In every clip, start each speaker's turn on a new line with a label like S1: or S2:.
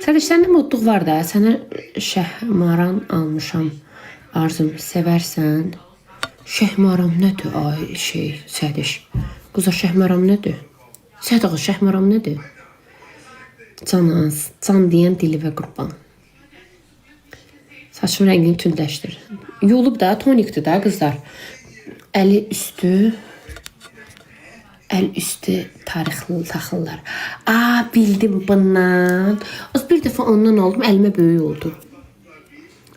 S1: Sədiş, səndə modluq var da, sənə şəhmaran almışam. Arzum, sevərsən. Şəhmaram nədir? Ay Sədiş. Qıza şəhmaram nədir? Sədiq, şəhmaram nədir? Canaz, can deyən dilivə qurban. Saçın rəngini tündləşdir. Yolub da, tonikdir da qızlar. Əli üstü tarixli taxıllar. Bildim bundan. Az bir dəfə ondan aldım, əlimə böyük oldu.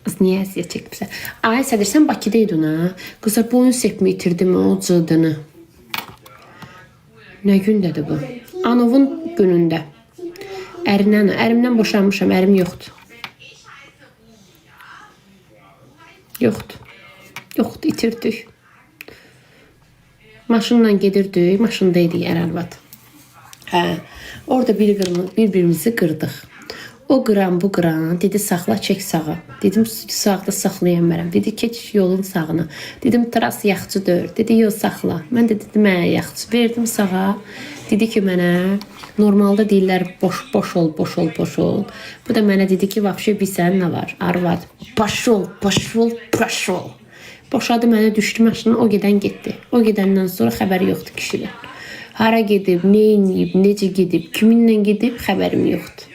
S1: Az niyə əziyyət çəkmişsən? Sədir, sən Bakıdaydın ha? Qızlar, boyun sepmi itirdim o cıdını. Nə gündədir bu? Anovun günündə. Ərimdən boşanmışam, ərim yoxdur. Yoxdur, itirdik. Maşınla gedirdik, maşındaydı ər-arvad. Orada bir-birimizi qırdıq. O qıran, bu qıran, dedi saxla, çək sağa. Dedim, sağda saxlayan mərəm. Dedi, keç yolun sağına. Dedim, tras yaxçıdır. Dedi, yol saxla. Mən də dedim, yaxçı. Verdim sağa. Dedi ki, mənə, normalda deyirlər, boş ol. Bu da mənə dedi ki, vəbşə bilsən nə var? Arvad, boş ol. Boşadı mənə, düşdü maşına, o gedən getdi. O gedəndən sonra xəbəri yoxdur kişilər. Hara gedib, nə inəyib, necə gedib, kiminlə gedib, xəbərim yoxdur.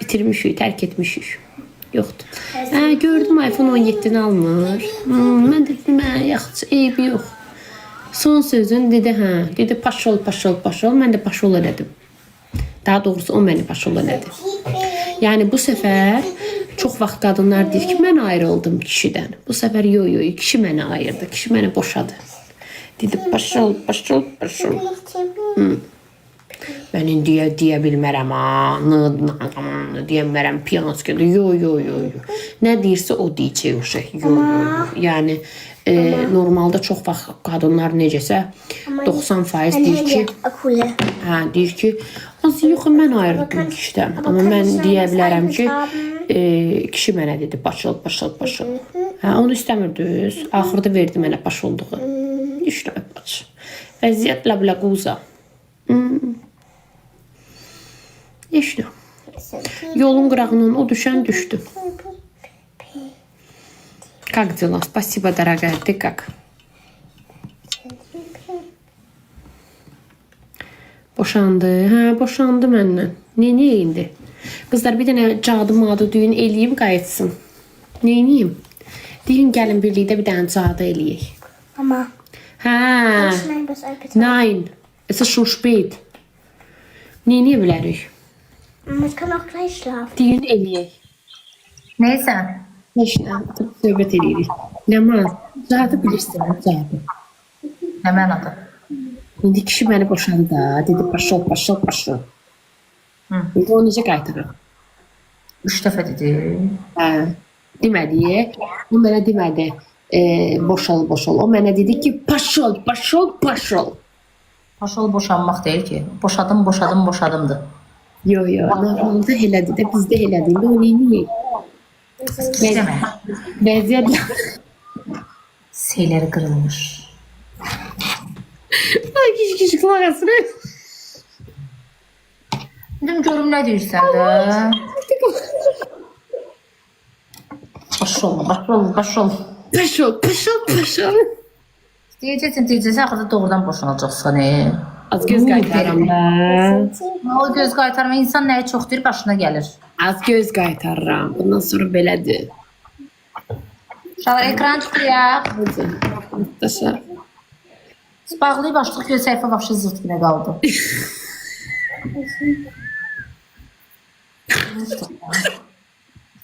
S1: İtirmişik, tərk etmişik. Yoxdur. Gördüm, iPhone 17-ni almır. Mən dedim, yaxçı, eybi yox. Son sözün dedi, dedi, paş ol. Mən də paş ol elədim. Daha doğrusu, o məni paş ol elədi. Yəni, bu səfər çox vaxt qadınlar deyir ki, mən ayrıldım kişidən. Bu səfər kişi məni ayırdı, kişi məni boşadı. Dedi, paş ol. Mən indiyə deyə bilmərəm, deyə bilmərəm, piyanskədə, Nə deyirsə o deyəcək o şey, Yəni, normalda çox vaxt qadınlar necəsə 90% deyir ki, yox, mən ayrıldım kişidən. Amma mən deyə bilərəm ki, kişi mənə dedi, baş ol. Onu istəmirdiniz, axırda verdi mənə baş olduğu. İşləmə baş. Vəziyyət lablaquza. İşte. Yolun qırağından o düşən düşdü. Как дела? Спасибо, дорогая. Ты как? Boşandı məndən. Nə indi? Qızlar, bir dənə cadı düyün eləyim, qayıtsın. Neyiniyim? Deyin, gəlin birlikdə bir dənə cadı eləyək.
S2: Mama.
S1: Nein. Es ist schon spät. Neyini bilərik?
S2: Ich kann auch gleich schlafen.
S1: Deyin eləyək.
S3: Neysən?
S1: Söhbət eləyirik. Nəman, cadı bilirsən, cadı.
S3: Nə mənadır?
S1: İndi kişi məni boşandı da, dedi paş ol. İndi o necə qaytarır?
S3: 3 dəfə dedi.
S1: Demədi, o mənə demədi, boş ol. O mənə dedi ki, paş ol.
S3: Paş ol boşanmaq deyil ki. Boşadımdır.
S1: Yo, normalda elədi də, bizdə elədi. İndi o neyini? Vəziyyətlə.
S3: Seyləri qırılmış.
S1: Ay, kiş qulaq asını.
S3: Dedim, görüm nə deyirsən də? Baş ol. Deyəcəksən, axırda doğrudan boşanacaqsan.
S1: Az göz qaytarıram da.
S3: O göz qaytarma, insan nəyi çox deyir, başına gəlir.
S1: Az göz qaytarıram. Bundan sonra belədir.
S3: Uşaqlar, ekran çıxıyaq.
S1: Muhtəşəm.
S3: Bağlayıb açdıq, göz səhifə vəbşə zırt günə qaldı.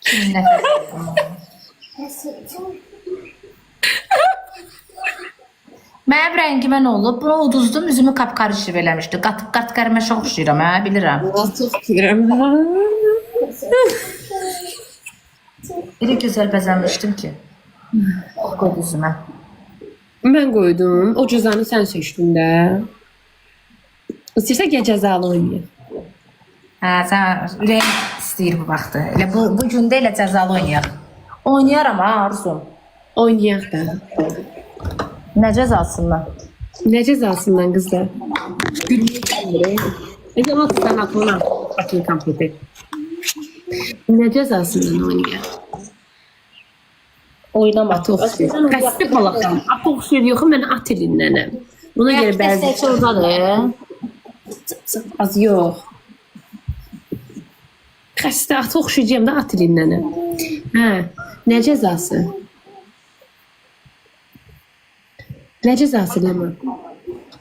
S3: Kimin nəfəs? Mənim rəngimə nə olub? Bunu uduzdum, üzümü qapqarışıb eləmişdi. Qat qərməşə oxşayıram, bilirəm.
S1: Çox bilirəm.
S3: Elə gözəl bəzənmişdim ki. Qoydu üzümə.
S1: Mən qoydum. O cəzanı sən seçdin də. İstəyirsən ki, cəzalı oynayın.
S3: Sən ürəyim istəyir bu vaxtı. Elə bu gündə elə cəzalı oynayaq. Oynayaram Arzum.
S1: Oynayaq da.
S3: Nə cəzasından?
S1: Nə cəzasından qızlar? Gülməyək. Necə nasıl sən atına bakayım kompüter. Nə cəzasından oynayır?
S3: Oynama.
S1: At oxşuyur. Qəsdi balaxam. At oxşuyur yox, mən at elindənəm. Buna görə bəzi
S3: Dəstəkçi oradadır.
S1: az yox. Xəstə at oxşuyacağım da at elindənəm. Hə, nə cəzası? Nə cəzası Ləman?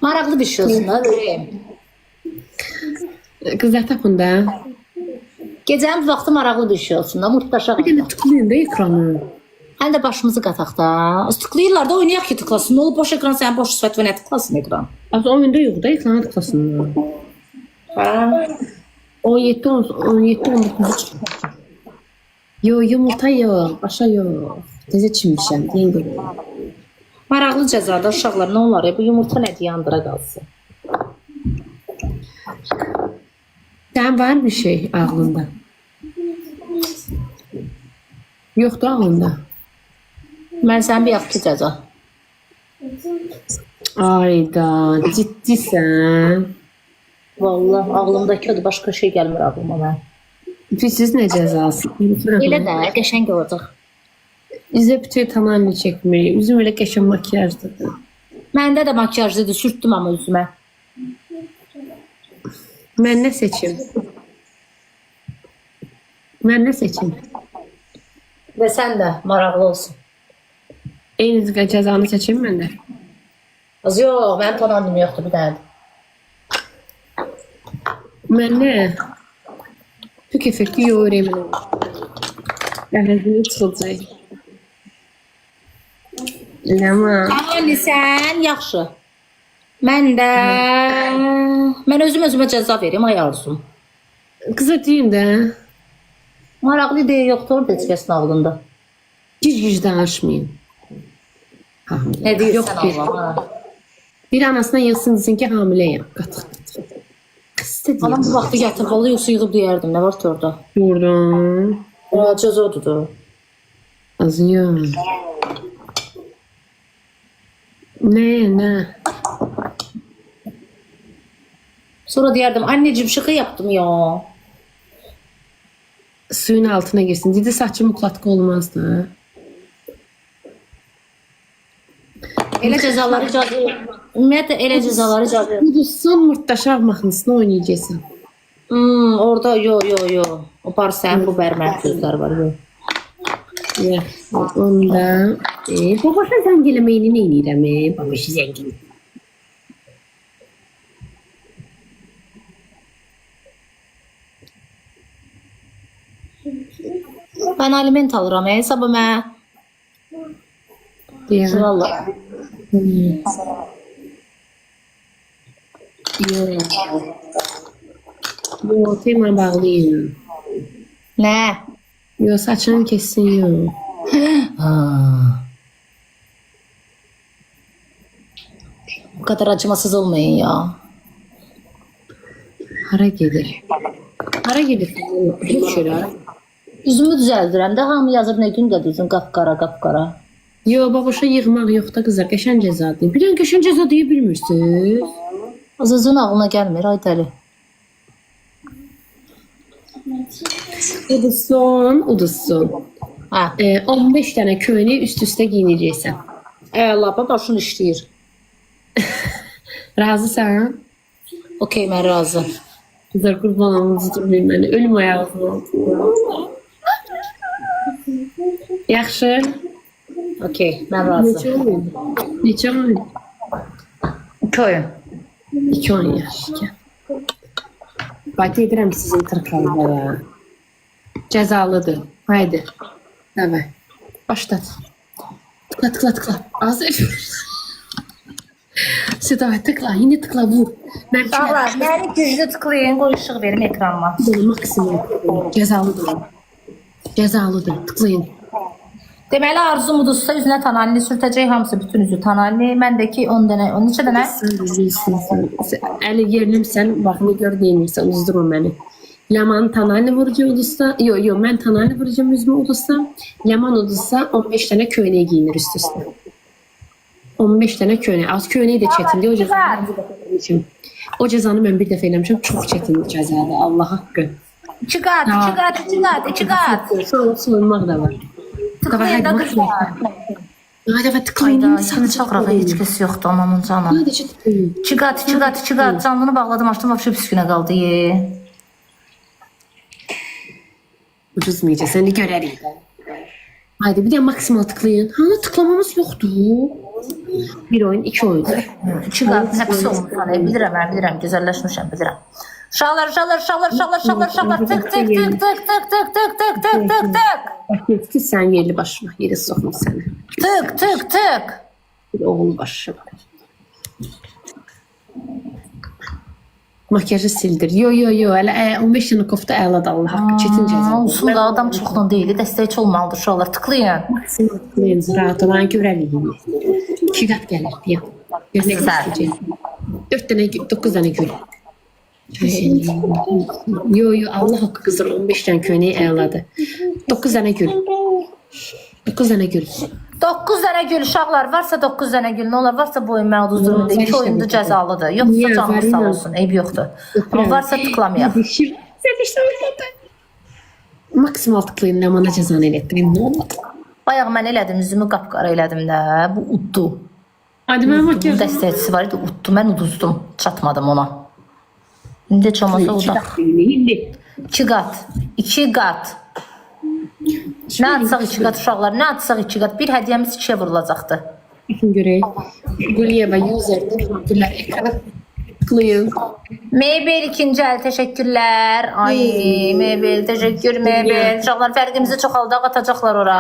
S3: Maraqlı bir şey olsun da. Ürəyim.
S1: Qızlar tapın da.
S3: Gecənin bu vaxtı maraqlı bir şey olsun da. Murtdaşaq.
S1: Bir dənə tıklayın da ekranı.
S3: Həm də başımızı qataq da. Tıklayırlar da oynayaq ki tıklasın. Ne olub boş ekran, sən boş sifət və nə tıklasın ekran?
S1: Az oyunda yox da ekrana tıklasınlar.
S3: Hə.
S1: 17 19 çıxır. Yo, yumurta yox, başa yox. Təzə çimişəm, deyin görüm.
S3: Maraqlı cəzada uşaqlar nə olar? Bu yumurta nə yandıra qalsın?
S1: Sən var bir şey ağlında? Yoxdur ağlında.
S3: Mən sənin bir yaxki cəza.
S1: Ayda, ciddisən.
S3: Vallahi ağlımdakı odur, başqa şey gəlmir ağlıma mən.
S1: Siz nə cəzası?
S3: Elə də qəşəng olacaq.
S1: Bizə bütün tamamını çəkmirik. Üzüm elə qəşəng makiyajdır.
S3: Məndə də makyajlıdır, sürtdüm amma üzümə.
S1: Mən nə seçim? Mən nə seçim?
S3: Və sən də maraqlı olsun.
S1: Eyni cəzanı seçim mən də.
S3: Az yox, mənim tananım yoxdur bir dənə.
S1: Mən nə? Tük effekti yox öyrəmin olur. Əvvəlini çıxılacaq. Ləman.
S3: Ali sən yaxşı. Mən özümə cəza verim, ay arzum.
S1: Qıza deyim də.
S3: Maraqlı ideya yoxdur orada heç kəsin ağlında.
S1: Gic danışmayın.
S3: Nə deyirsən
S1: bir.
S3: Allah?
S1: Bir anasına yazsın desin ki hamileyim. Qatıq. Qısta deyim.
S3: Anam bu vaxtı gətir, vallahi yoxsa yığıb deyərdim. Nə var ki orada?
S1: Gördüm.
S3: Cəza odur.
S1: Azıyor. Ne?
S3: Sonra deyərdim, anneciğim şaka yaptım ya.
S1: Suyun altına girsin. Dedi saçım muklatqa olmazdı.
S3: Elə cəzaları icazə yox. Ümumiyyətlə elə cəzaları icazə yox.
S1: Uduzsun murtdaşaq mahnısını oynayacaqsan.
S3: Orada yo. O bar sən, bu bərmən sözlər var. Yo.
S1: Ya, onda babaşa zəng eləməyini nə edirəm? Babaşa zəng eləməyini.
S3: Mən aliment alıram, sabah mən.
S1: Deyəm.
S3: Vallahi.
S1: Yo, tema bağlayın.
S3: Nə?
S1: Yo, saçını kessin yo.
S3: Bu kadar acımasız olmayın ya.
S1: Hara gedir? Hara gedir? Heç yürə.
S3: Üzümü düzəldirəm də hamı yazır nə gün də düzün qapqara.
S1: Yo, babaşa yığmaq yox da qızlar, qəşəng cəza deyim. Bir dənə qəşəng cəza deyə bilmirsiniz.
S3: Azazın ağlına gəlmir, ay dəli.
S1: Uduzsun.
S3: Hə.
S1: 15 dənə köynək üst-üstə giyinəcəksən.
S3: Əla, başın işləyir.
S1: Razısan?
S3: Okey, mən razı.
S1: Qızlar qurban olunuz tutmayın məni. Ölüm ayağınızın altında. Yaxşı.
S3: Okey, mən razı.
S1: Neçə oyun?
S3: 2 oyun.
S1: 2 oyun yaxşı. Bax edirəm sizin tırkalılara. Cəzalıdır. Haydi. Davay. Başlat. Tıkla. Az Seda tıkla. Yine tıkla vur.
S3: Sağlar, məni güclü tıklayın, qoy işıq verim ekranıma.
S1: Maksimum. Cəzalıdır. Tıklayın.
S3: Deməli arzum uduzsa üzünə tanalini sürtəcək, hamısı bütün üzü tanalini. Məndəki 10 dənə, 13 dənə.
S1: Əli yerlimsən, baxını gör deyilmirsən, uzdurma məni. Ləman tanalini vurucu uduzsa, yo, mən tanalini vurucum üzümü uduzsa, Ləman uduzsa 15 dənə köynək giyinir üst-üstə. 15 dənə köynək. Az köynək də çətindir. O cəzanı mən bir dəfə eləmişim. O cəzanı mən bir dəfə eləmişim. Çox çətin cəzadır. Allah haqqı.
S3: İki qat, iki qat, iki qat, iki qat.
S1: Sonra soyunmaq da var.
S3: Tıklayın da qızlar.
S1: Hadi tıklayın.
S3: Hayda, kimi çağırağı heç kəs yoxdur anamın canı.
S1: Sadəcə tıklayın.
S3: İki qat, iki qat, iki qat. Canlını bağladım, açdım, vəbşə pis günə qaldı.
S1: Ucuzmayacaq, səni görərik. Haydi bir də maksimal tıklayın. Hanı tıklamamız yoxdur. Bir oyun, iki oyun.
S3: İki qat, həbsi olmuş. Bilirəm, mən bilirəm, gözəlləşmişəm, bilirəm. Şağlar, şağlar, şağlar, şağlar, şağlar, şağlar, tık, tık, tık, tık, tık, tık, tık, tık, tık, tık, tık.
S1: Bak, ki sən yerli başına, yeri soxma səni.
S3: Tık, tık, tık.
S1: Bir oğul başı. Makyajı sildir. Yo, hələ 15 dənə kofta əladır Allah haqqı. Çetin cəza.
S3: Olsun da adam çoxdan deyil, dəstəkçi olmalıdır uşaqlar. Tıklayın.
S1: Maksimal tıklayın, rahat olan görərik. 2 qat gəlir, deyəm. Gözünə göstərəcək. 4 dənə, 9 dənə gül. Yo, Allah haqqı qızır, 15 dənə köynək əladır. 9 dənə gül. 9 dənə gül.
S3: 9 dənə gül uşaqlar, varsa 9 dənə gül, nə olar, varsa bu oyun mənə uduzdurmur. 2 oyunda cəzalıdır. Yoxsa canlı sağ olsun, eyb yoxdur. Amma varsa tıklamayaq.
S1: Maksimal tıklayın, Ləmana cəzanı elətdirin, nə olmadı?
S3: Bayaq mən elədim, üzümü qapqara elədim də, bu uddu.
S1: Hadi mən
S3: Bunun
S1: makyaj.
S3: dəstəkçisi var idi, uddu, mən uduzdum, çatmadım ona. İndi heç olmasa udaq. 2 qat, 2 qat. Nə atsaq 2 qat uşaqlar, nə atsaq 2 qat, bir hədiyyəmiz 2-yə vurulacaqdır.
S1: Bakın görək. Guliyeva user'dır. Güllər ekrana tıklayın.
S3: Meybel ikinci əl, təşəkkürlər. Ay, Meybel, təşəkkür Meybel. Uşaqlar fərqimizi çoxaldaq atacaqlar ora.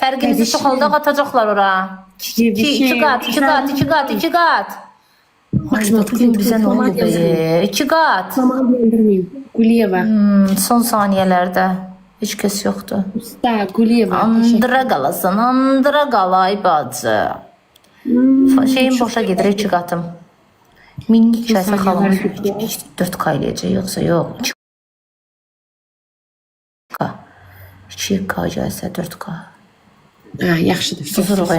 S3: Fərqimizi çoxaldaq atacaqlar ora. 2 qat, 2 qat, 2 qat, 2 qat.
S1: Maksimal tıklayın.
S3: Bizə nə oldu be? 2 qat.
S1: Tamam göndermeyin. Guliyeva.
S3: Son saniyələrdə heç kəs yoxdur.
S1: Usta Guliyeva.
S3: Andıra qalasan, andıra qalay bacı. Şeyin boşa gedir 2 qatım. Minik kəsə xalımız 4K eləyəcək, yoxsa yox. 2K gəlsə 4K.
S1: Ha, yaxşıdır.
S3: Duzuruq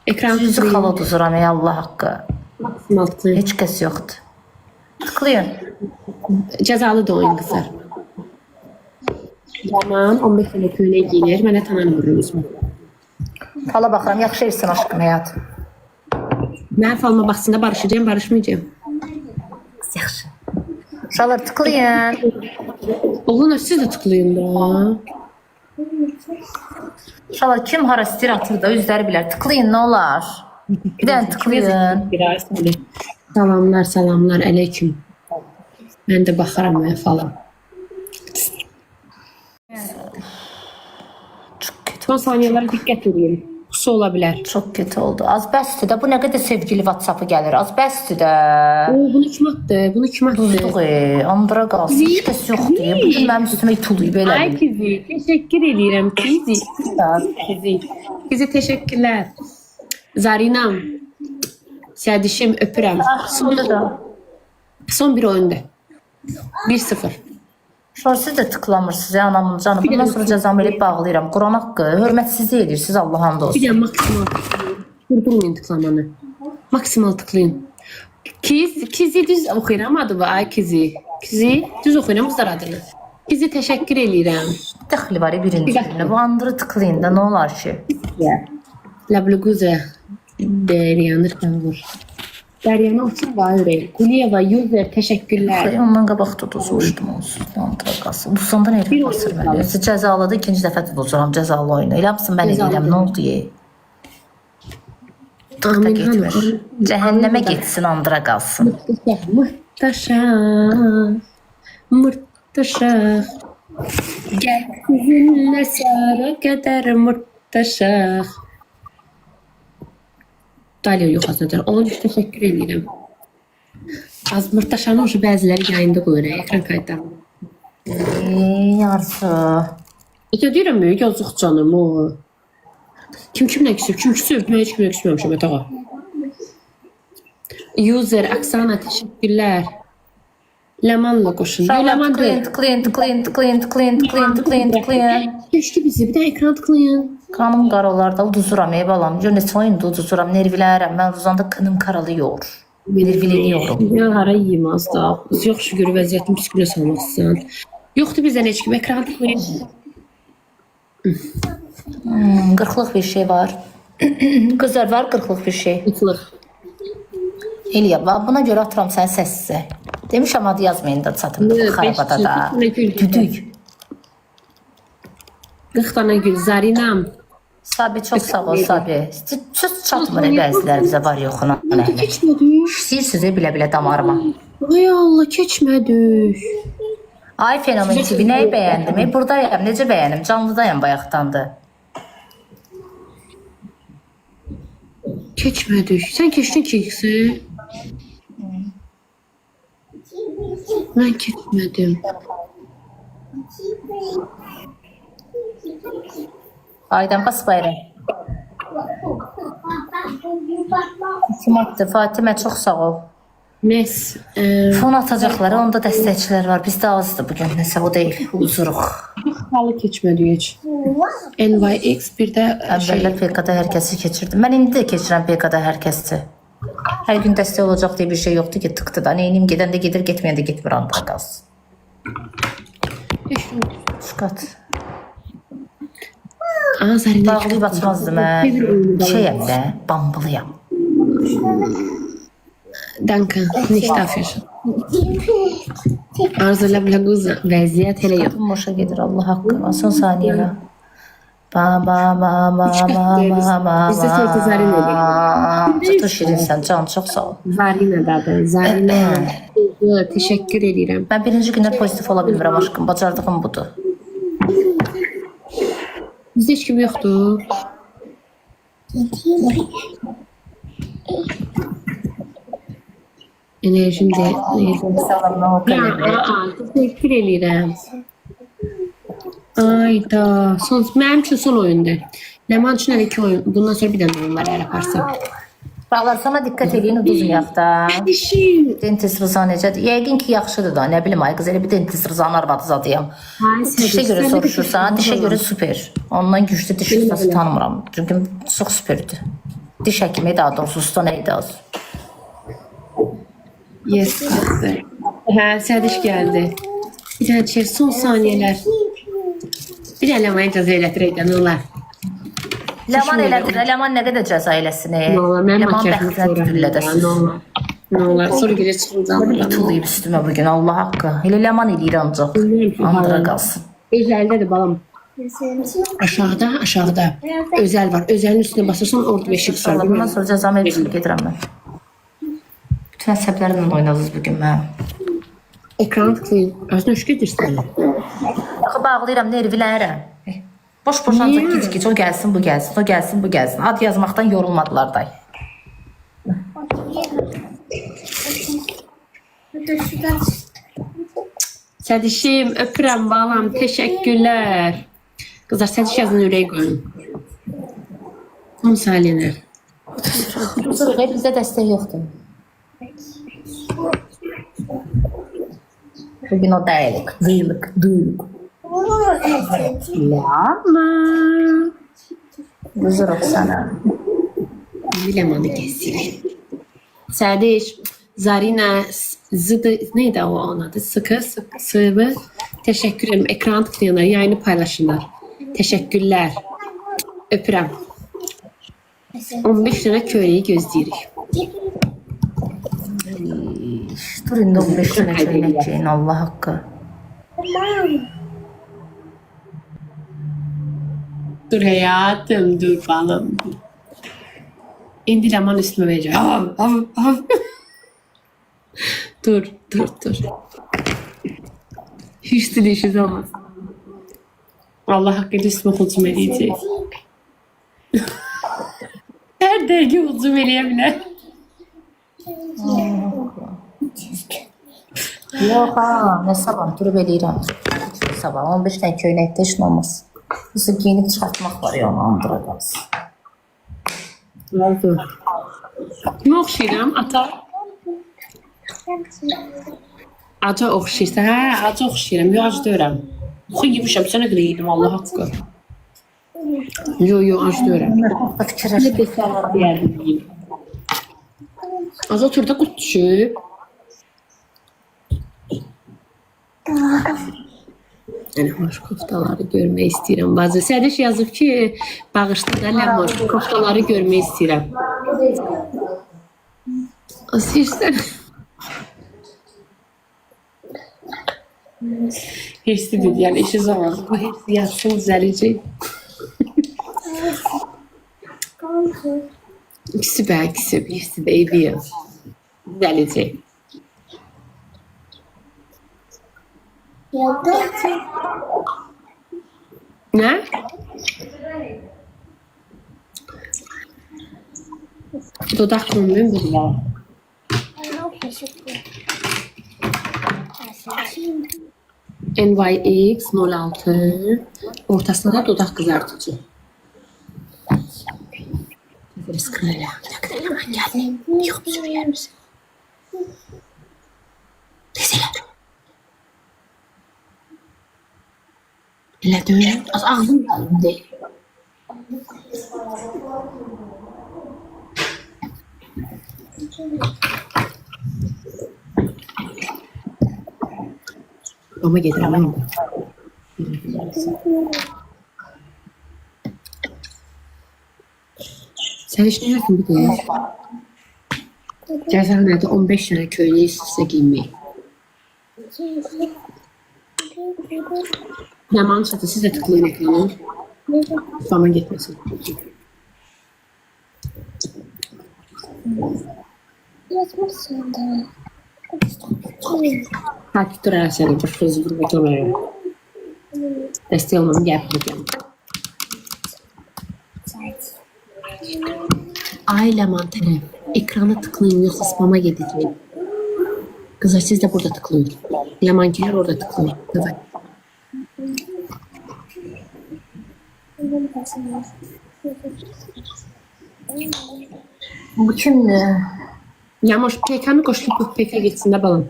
S1: Ekran
S3: Yüzü
S1: tıklayın.
S3: xala duzuram Allah haqqı.
S1: Maksimal tıklayın.
S3: Heç kəs yoxdur. Tıklayın.
S1: Cəzalı da oyun qızlar. Yaman 15 tane köynək giyinir. Mənə tamam vururuz mu?
S3: Fala baxıram, yaxşı evsin aşkım həyat.
S1: Mən falıma baxsında barışacağım, barışmayacağım.
S3: Yaxşı. Uşaqlar tıklayın.
S1: Oğlum siz de tıklayın da.
S3: Uşaqlar kim hara istir atır da özləri bilər. Tıklayın nə olar. Bir dənə tıklayın.
S1: Birer seni. Salamlar, salamlar, aleyküm. Ben de baxaram mən falan.
S3: Çox kötü.
S1: Son saniyelərə diqqət edin. Pusu ola bilər.
S3: Çox kötü oldu. Az bəsdir də. Bu nə qədər sevgili WhatsApp-ı gəlir. Az bəsdir də.
S1: Oo, bunu kim attı? Bunu kim attı?
S3: Duzluq andıra qalsın. Heç kəs yoxdur. Bu gün mənim üstümə ituluyub elə.
S1: Ay kizi, teşekkür ederim kizi. Kizi. Kizi teşekkürler. Zarinam. Sədişim öpürəm. Son bir oyunda. 1-0.
S3: Şor siz də tıklamırsınız ya anamın canı. Bundan sonra cəzamı eləyib bağlayıram. Quran haqqı. Hörmətsizlik edirsiniz Allah'ın da olsun.
S1: Bir de maksimal tıklayın. Durdurmayın tıklamanı. Maksimal tıklayın. Kizi düz oxuyuram adı var. Ay kizi. Kizi düz oxuyuram qızlar adını. Kizi teşekkür edirəm.
S3: Dəxli var ya birinci günə. Bu andırı tıklayın da nə olar ki?
S1: Labluguza. Deryanır kalır. Deryana uçun bağırır. Guliyeva user teşekkürler.
S3: Ay, ondan qabaq da duzmuşdum onsuz. Andıra qalsın. Duzsanda nə eləyib basır mənə? Cəzalıdır. İkinci dəfə də duzuram cəzalı oyunu. Elə hamısını mən eləyirəm. Nə oldu ye? Dıqda getmir. Cəhənnəmə getsin, andıra qalsın.
S1: Mırtaşah. Mırtaşah. Gel sizinle sara kadar mırtaşah. Dalya yuxasıdır. Onun üçün təşəkkür edirəm. Az mırtaşanı ucu bəziləri yayında qoyur. Ekran kayıtlarını.
S3: Yarısı.
S1: İşte deyirəm mi? Yazıq canım o. Kim kimlə küsüb? Kim küsüb? Mən heç kimlə küsməmişəm. Ətağa. User, Aksana təşəkkürlər. Lemanla qoşun. Leman deyil.
S3: Tıklayın.
S1: Keşke bizi bir də ekran tıklayın.
S3: Kanım qaralarda uduzuram ey balam. Gör neçə oyunda uduzuram, nervilərəm. Mən uduzanda kınım qaralıyor. Vileniyorum.
S1: Ya hara yiyeyim az da. Yox şükür vəziyyətim psikolo salmaqsan. Yoxdur bizdən heç kim ekran tıxlayın.
S3: Qırxlıq bir şey var. Qızlar var qırxlıq bir şey.
S1: Itlıq.
S3: Eliya, buna görə atıram sənin səssizi. Demişəm adı yazmayın da çatım. Xarabada da. Düdük.
S1: 40 dana gül. Zarinam.
S3: Sabi çox sağ ol Sabi. Söz çatmır bəziləri bizə var yoxuna.
S1: Keçmədik.
S3: İstəyirsiniz bilə-bilə damarıma.
S1: Ay Allah keçmədik.
S3: Ay fenomen TV nəyi bəyəndim? Buradayım, necə bəyənim? Canlıdayım bayaqdandır.
S1: Keçmədik. Sən keçdin kekisi? Mən keçmədim.
S3: Aydan bas bayram. Kim atdı? Fatimə çox sağ ol.
S1: Mes.
S3: Fon atacaqları, onda dəstəkçilər var. Bizdə azdır bugün, nəsə o deyil. Uzuruq.
S1: Halı keçmədik heç. NYX bir də
S3: Əvvəllər PK-da hər kəsi keçirdim. Mən indi də keçirəm PK-da hər kəsi. Hər gün dəstək olacaq deyə bir şey yoxdur ki, tıqdı da. Neynim gedəndə gedir, getməyəndə getmir andıra qalsın. Çıxat.
S1: Aa, Zarina.
S3: Bağlayıb açmazdım mən. Şeyəm də, bambılıyam.
S1: Danke, nicht dafür. Arzula Blaguza, vəziyyət elə yox.
S3: Qadın boşa gedir, Allah haqqı. Son saniyələ. Ba ba ba ba ba ba ba.
S1: Bizdə teyze Zarina edir.
S3: Tutu şirinsən, can, çox sağ ol.
S1: Zarina dadır, Zarina. Teşekkür edirəm.
S3: Mən birinci gündə pozitiv ola bilmirəm aşkım, bacardığım budur.
S1: Bizdə heç kim yoxdur. Enerjim de. Teşekkür edirəm. Ayda. Mənim üçün son oyundur. Ləman üçün hələ 2 oyun. Bundan sonra bir dənə oyunlar əl aparsam.
S3: Bağlar, sana diqqət edin, uduzmayaq da.
S1: Dişim.
S3: Dentist Rıza necədir? Yəqin ki, yaxşıdır da. Nə bilim, ay qız, elə bir dentist Rızanın arvadı zadıyam. Dişə görə soruşursan, dişə görə süper. Ondan güclü diş ustası tanımıram. Çünki çox süperdir. Diş həkimi daha doğrusu usta neydi az.
S1: Yes, qaldı. Hə, sədiş gəldi. Bir dənə çev, son saniyələr. Bir dənə Ləman icazə elədirəkdən olar.
S3: Ləman elədir, Ləman nə qədər cəza eləsin?
S1: Nə olar, mən
S3: Ləman
S1: makyajını
S3: bəxtinə
S1: sonra.
S3: tüdüllədəsiz.
S1: Nə olar. Nə olar, sonra gecə çıxılacaq.
S3: Tutuluyub üstümə bugün, Allah haqqı. Elə Ləman eləyir ancaq. Andıra qalsın.
S1: Özəldədir balam. Aşağıda, aşağıda. Özəl var. Özəlin üstünə basırsan orada beşik
S3: İnşallah
S1: var.
S3: bundan sonra cəzamı eləyib gedirəm mən. Bütün əsəblərimlə oynadınız bugün mən.
S1: Ekranı tıklayın. Özünə hoş gedirsən.
S3: Axı bağlayıram, nervilərəm. Boş-boş ancaq gic-gic, o gəlsin, bu gəlsin, o gəlsin, bu gəlsin. Ad yazmaqdan yorulmadılar day.
S1: Sədişim, öpürəm balam. Teşekkürler. Kızlar sədiş yazın ürək qoyun. 10 saniyələr.
S3: Bizdə dəstək yoxdur. Bugün o dəyilik, duyuluq.
S1: Lama.
S3: Uzuruq sana.
S1: Biləmanı kesir. Sədiş, Zarina, zıdı, neydi o onun adı? Sıvı. Teşekkür ederim. Ekran tıklayanlar, yayını paylaşınlar. Teşekkürler. Öpürəm. 15 dənə köreyi gözləyirik.
S3: Dur indi 15 dənə köynəkçəyin, Allah haqqı.
S1: Dur hayatım, dur balım. İndi Ləman üstüme verəcək. Av. Dur. Hiç dilişiz olmaz. Allah hakkında üstüme hücum edecek. Her dergi hücum edebilir.
S3: Yox ha, nə sabah durub eləyirəm. Sabah 15 dənə köynəkdə işin olmaz. Nasıl giyinib çıxartmaq var ya, onu andıra qalsın.
S1: Oldu. Kime oxşayıram? Ata. Aca oxşayırsa, hə, aca oxşayıram. Yo, ac deyirəm. Oxu yemişəm, sənə görə yedim, Allah haqqı. Yo, ac deyirəm.
S3: Fikirləşmək.
S1: Deyərdim. Az oturda qurt düşüb. Yəni hoş koftaları görmək istəyirəm. Bazı Sədiş yazıb ki, bağışlı da ləmoş koftaları görmək istəyirəm. İstəyirsən. Hirsi dedi, yəni işi zamanı. Bu hirsi yatsın düzələcək. İkisi bə, ikisi də eybi. Düzələcək. Nə? Dodaq kombin bunlar. NYX 06 ortasında da dodaq qızartıcı. Sıkıntı ya. Bir dakika hemen geldi. Yok bir sürü yer misin? Desene. Elə dön. Az ağzım yanımda. Ama getirəm mən. Sən heç nə yapın bir də? Gəlsən nədə 15 dənə köynək üst-üstə giyinmək. Yaman çatı, siz də tıklayın ekranı. Spama getməsin. Takip dur səni, bir kızı vurub oturmayın. Dəstək olmam, gəlməyəcəm. Ay Ləman tərəf, ekrana tıklayın, yoxsa spama gedəcək. Kızlar siz de burada tıklayın. Yamankiler orada tıklayın. Davay.
S3: Bu kimdir?
S1: Yamoş PK'nı koşup bu PK geçsin de balım.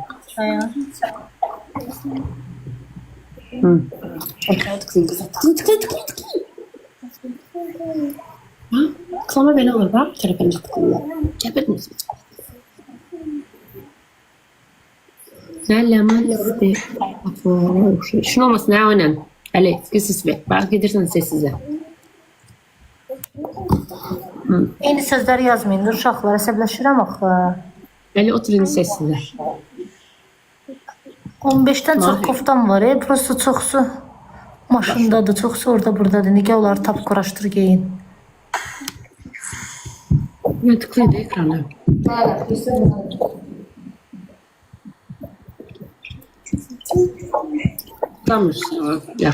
S1: Ekrana tıklayın kızlar. Tıklayın. Ha? Tıklama böyle olur bak. Telefonu tıklıyor. Gebet misin? Ne Ləman isti. Şunu olmasın ha oynan. Ali, sessiz ver. Bak gidersen sessize.
S3: Eyni sözləri yazmayın, uşaqlar əsəbləşirəm axı.
S1: Ali otur indi sessize.
S3: 15-dən çox koftam var, prosto çoxsu maşındadır, çoxsu orada buradadır. Niyə onları tap quraşdır geyin?
S1: Ya tıklayın da ekrana. Tamam. Ya.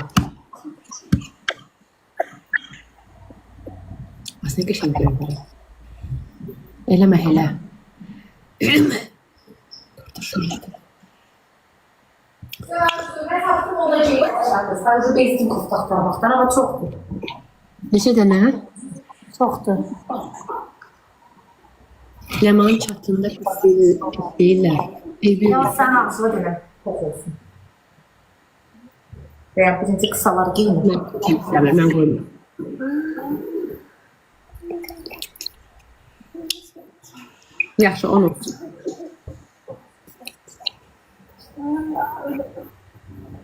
S1: Aslında geçen görüyorum. Eleme hele. Eleme. Burada şöyle.
S3: Sadəcə bezdim koftaqdan ama çoxdur.
S1: Neçə dənə?
S3: Çoxdur.
S1: Ləman çatında deyirlər.
S3: Ya sən ağzına denəm, çox olsun. Veya birinci kısalar giyinir.
S1: Mən qoymuram. Yaxşı, 10 olsun.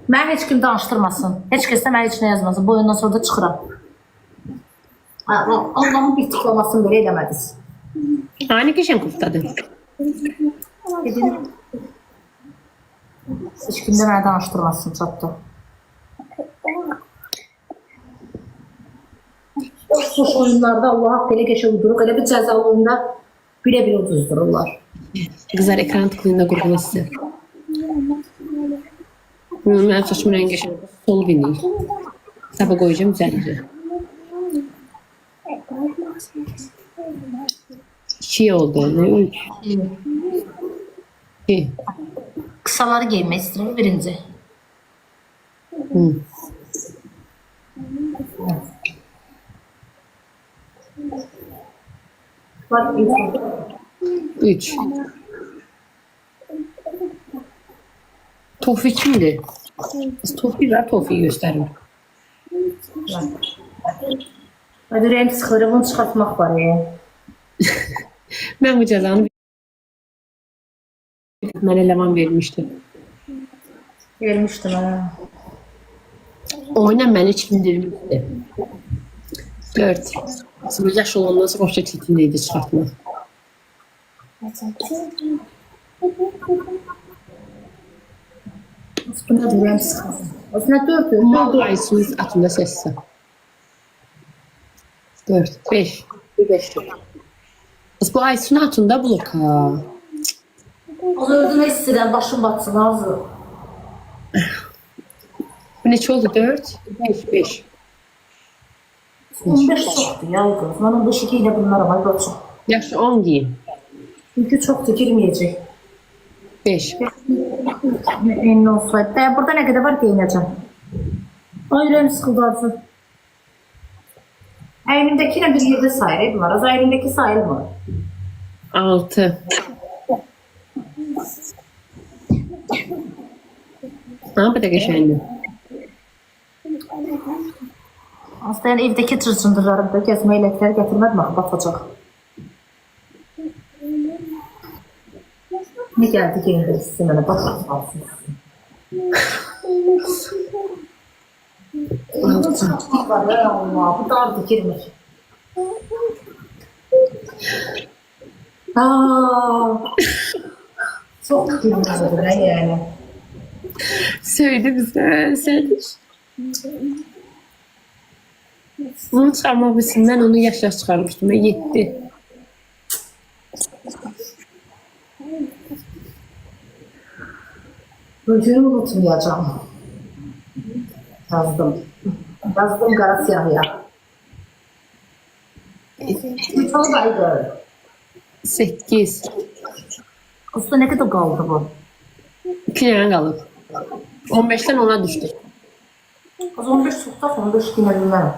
S3: Mən heç kim danışdırmasın. Heç kəs də mən heç nə yazmasın. Bu oyundan sonra da çıxıram. Allah'ın bir tıklamasını belə eləmədiniz.
S1: Aynı geçen kuftadır.
S3: Heç kim də mənə danışdırmasın, çatdı. Xoş oyunlarda Allah haqq elə geçə uyduruq. Elə bir cəzalı oyunda bilə-bilə uduzdururlar.
S1: Kızlar ekran tıklayında qurğula sizə. Mənim saçımın rəngi sol vinil. Sabah qoyacağım düzəlir. 2 oldu. 3. 2.
S3: Kısaları giymək istəyirəm birinci. Var
S1: 3. Tofi kimdir? Tofi var, Tofi'yi göstərin.
S3: Hadi renk sıxırı, bunu çıxartmaq var ya.
S1: Mən bu cəzanı Mən eleman vermişdim.
S3: Vermişdim ha.
S1: Oyuna məni çimdirmişdi. 4. Şimdi yaş olandan sonra başa çetindeydi çıxartmaq.
S3: Aslında duruyorum sıkıntı. Aslında 4.
S1: Mal ayısınız atında sessiz. 4, 5. 5. Kız bu ayısının atında blok ha.
S3: Az öldüm hisseden başım batsın ağzı.
S1: Bu neçə oldu? 4, 5, 5.
S3: 15 çoktu ya kız. Ben 15 ile bunlara var bakacağım.
S1: Yaşı 10 giyin.
S3: Çünkü çoktu girmeyecek.
S1: 5.
S3: En olsaydı. Burada ne kadar var giyineceğim. Ay yüreğim sıkıldı ağzı. Elimdekine bir yerde sayılır var. Az elimdeki sayılmıyor.
S1: 6. Ha, bu da geçerli.
S3: Aslında yani evdeki tırçındırlarım da kesme elekleri getirmedim ama batacak. Ne geldi giyindir sizinle batacak. Var ya Allah bu dardı girmiş. Çok girmişti ne yani.
S1: Söyle bize, söyle. Bunu çıxarmaq bilsin, mən onu yaş çıxarmışdım, 7.
S3: Bugünü unutmayacağım. Yazdım. Yazdım kara siyahıya. Çok aydı.
S1: 8.
S3: Aslında ne kadar kaldı bu?
S1: 2 dənə qalıb. 15'ten ona düşdü.
S3: Az 15 tutsak 15 yine bilmem.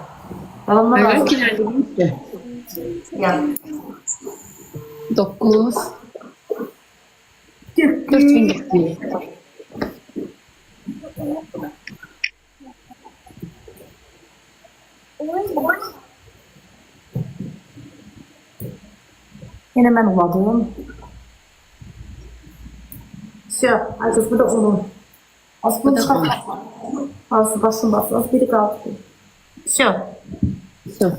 S3: Yalanlar
S1: Mən
S3: lazım.
S1: 2 dənə düşdü.
S3: Yani.
S1: 9. 4 düşdü.
S3: Yine ben uladım. Şey, ay kız bu da onun. Aslında çıkar. Az başım bastı. Az biri kaldı. Şey.
S1: So.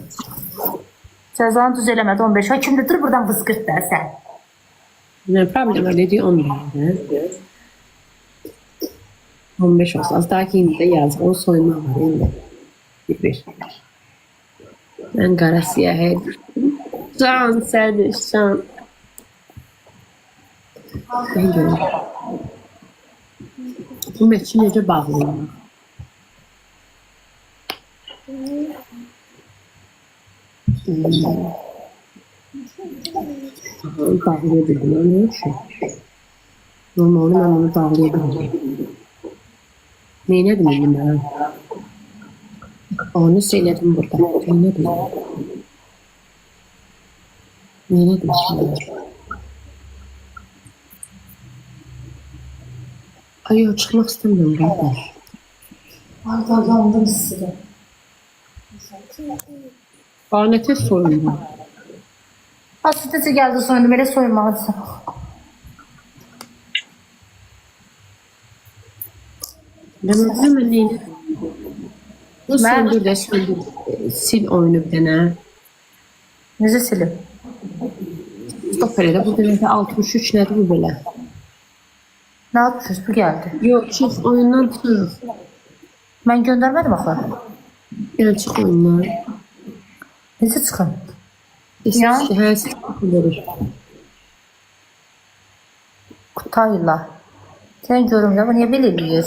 S3: Cezanı düz eləmədi 15 ay. Kimdir? Dur buradan vızqırt da sən.
S1: Ne problem var dedi 10 dənə. 15 olsa az daha ki indi də yazıq. Onu soyma var indi. 1. Mən qara siyahı düşdüm. Can sərdiş, can. Ben görüm. Bu meçi necə bağlayırlar? Bağlaya bildim. Ne üçün? Normalde ben bunu bağlaya bildim. Neylədim indi mən? Onu söylədim burada. Neylədim? Neylədim şimdi? Ay yok, çıkmak istemiyorum kardeş.
S3: Arda yandım sizi.
S1: Bana tez sorun var.
S3: Asitesi geldi soyundu. Böyle soyunmalısı.
S1: Ben hemen neylədim? Bu söndür de söndür. Sil oyunu bir dənə.
S3: Necə silim?
S1: Stop elə bu dənə 63 nədir bu belə?
S3: Ne yapıyorsun? Bu geldi.
S1: Yok, çıx oyundan çıx.
S3: Ben göndermedim axı.
S1: Yəni çıx oyundan.
S3: Necə çıxım?
S1: Ya.
S3: Ya.
S1: Hər şey olur.
S3: Kutayla. Sen görüm ya bu niye böyle eləyir?